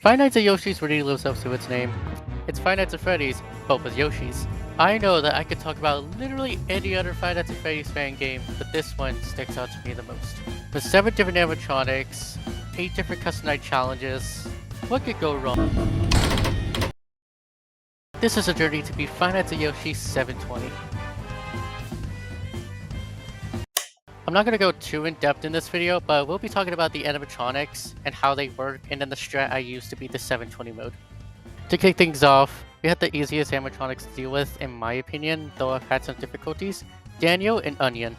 Five Nights at Yoshi's really lives up to its name. It's Five Nights at Freddy's, but with Yoshi's. I know that I could talk about literally any other Five Nights at Freddy's fan game, but this one sticks out to me the most. With 7 different animatronics, 8 different custom night challenges, what could go wrong? This is a journey to beat Five Nights at Yoshi's 720. I'm not going to go too in depth in this video, but we'll be talking about the animatronics and how they work, and then the strat I use to beat the 720 mode. To kick things off, we had the easiest animatronics to deal with in my opinion, though I've had some difficulties. Daniel and Onion.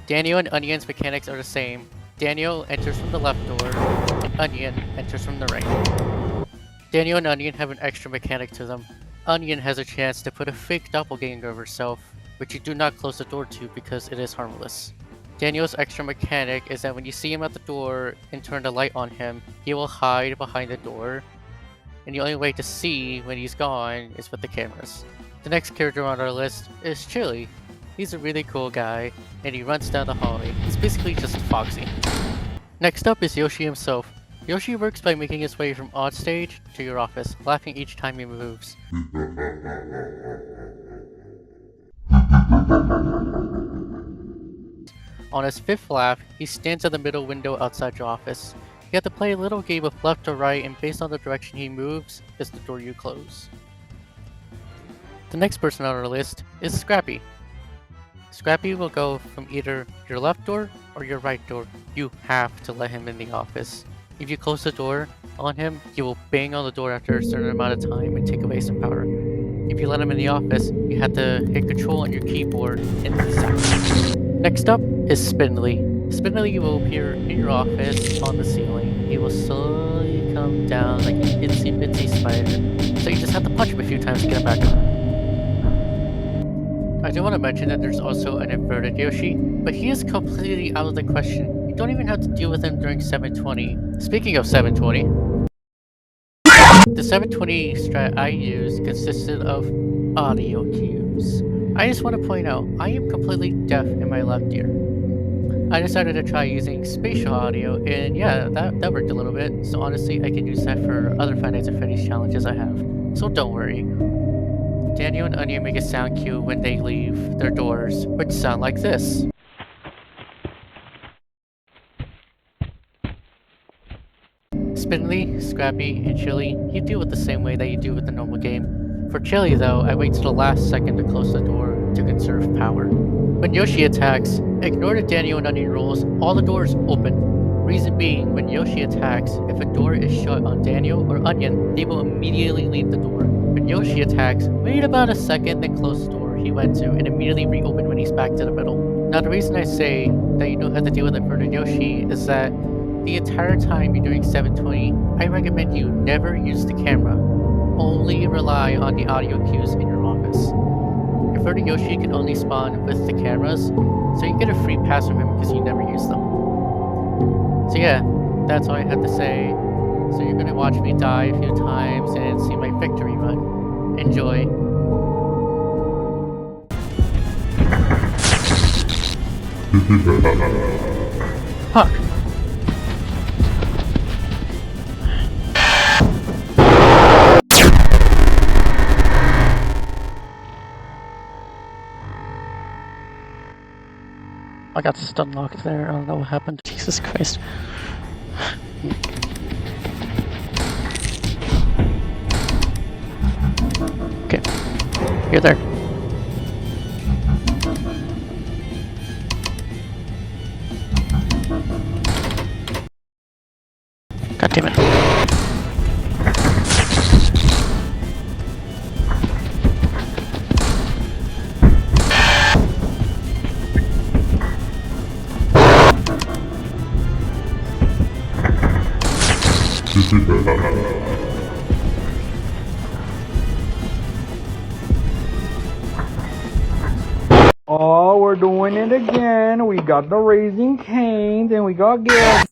Daniel and Onion's mechanics are the same. Daniel enters from the left door, and Onion enters from the right. Daniel and Onion have an extra mechanic to them. Onion has a chance to put a fake doppelganger of herself, which you do not close the door to because it is harmless. Daniel's extra mechanic is that when you see him at the door and turn the light on him, he will hide behind the door, and the only way to see when he's gone is with the cameras. The next character on our list is Chili. He's a really cool guy, and he runs down the hallway. He's basically just Foxy. Next up is Yoshi himself. Yoshi works by making his way from odd stage to your office, laughing each time he moves. On his 5th laugh, he stands at the middle window outside your office. You have to play a little game of left or right, and based on the direction he moves, is the door you close. The next person on our list is Scrappy. Scrappy will go from either your left door or your right door. You have to let him in the office. If you close the door on him, he will bang on the door after a certain amount of time and take away some power. If you let him in the office, you have to hit control on your keyboard and sound. Next up is Spindly. Spindly will appear in your office on the ceiling. He will slowly come down like an itsy bitsy spider, so you just have to punch him a few times to get him back up. I do want to mention that there's also an inverted Yoshi, but he is completely out of the question. You don't even have to deal with him during 720. Speaking of 720, the 720 strat I used consisted of audio cues. I just want to point out, I am completely deaf in my left ear. I decided to try using spatial audio, and yeah, that worked a little bit, so honestly I can use that for other Five Nights at Freddy's challenges I have, so don't worry. Daniel and Onion make a sound cue when they leave their doors, which sound like this. Spindly, Scrappy, and Chili, you deal with the same way that you do with the normal game. For Chili though, I wait till the last second to close the door to conserve power. When Yoshi attacks, ignore the Daniel and Onion rules, all the doors open. Reason being, when Yoshi attacks, if a door is shut on Daniel or Onion, they will immediately leave the door. When Yoshi attacks, wait about a second, then close the door he went to, and immediately reopen when he's back to the middle. Now the reason I say that you don't have to deal with inverted Yoshi is that the entire time you're doing 720, I recommend you never use the camera. Only rely on the audio cues in your office. Inverted Yoshi can only spawn with the cameras, so you get a free pass from him because you never use them. So yeah, that's all I had to say. So you're gonna watch me die a few times and see my victory run. Enjoy. Fuck. I got stun locked there. I don't know what happened. Jesus Christ. Okay. You're there. God damn it. Oh, we're doing it again. We got the Raising Canes and we got Gil.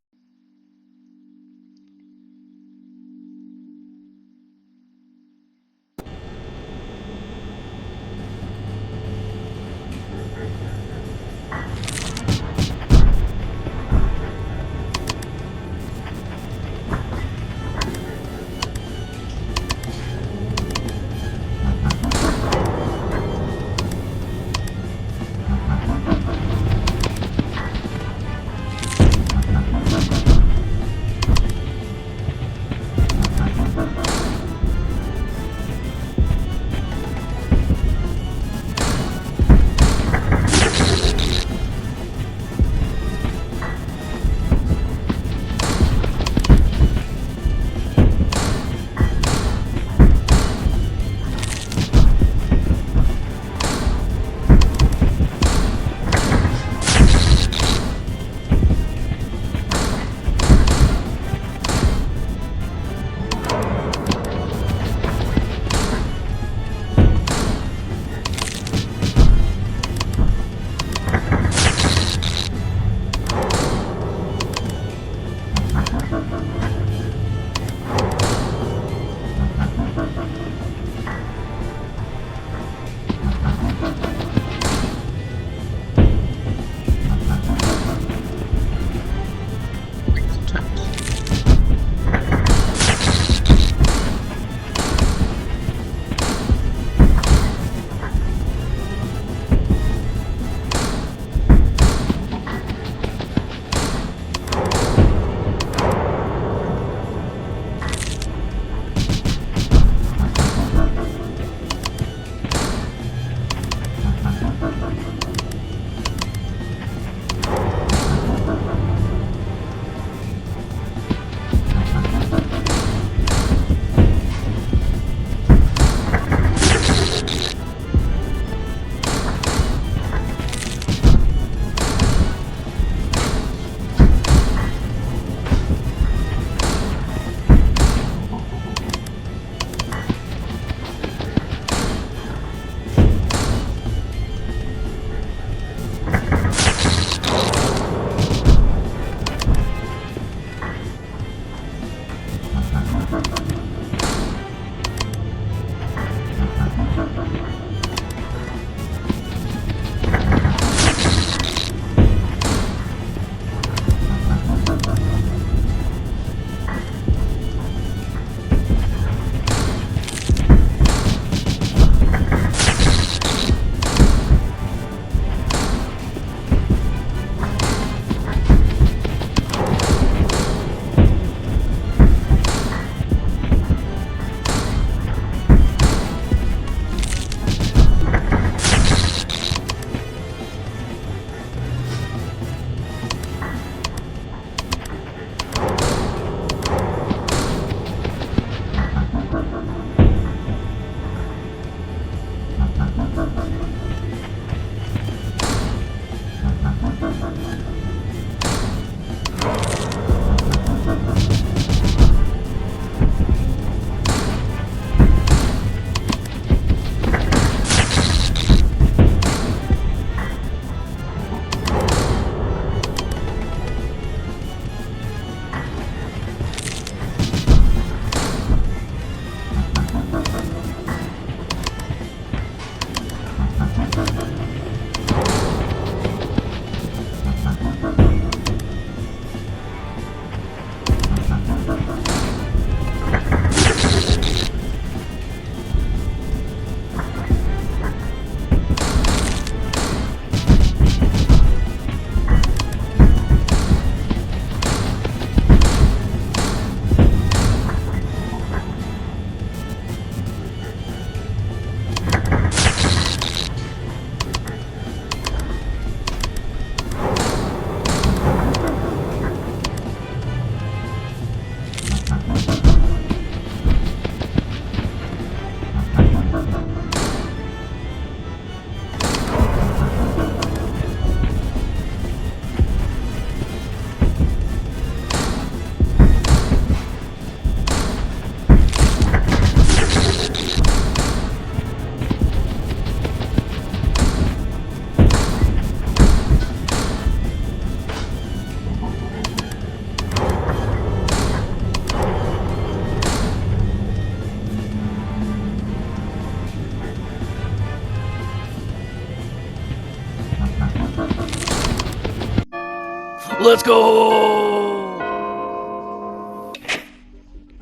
Let's go!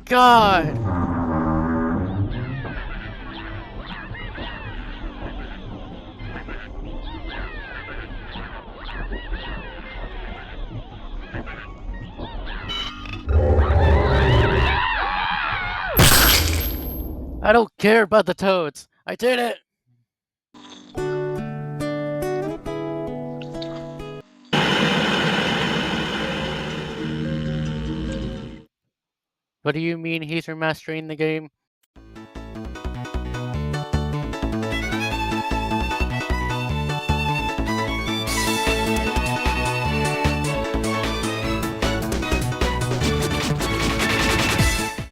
God! I don't care about the toads. I did it! What do you mean he's remastering the game?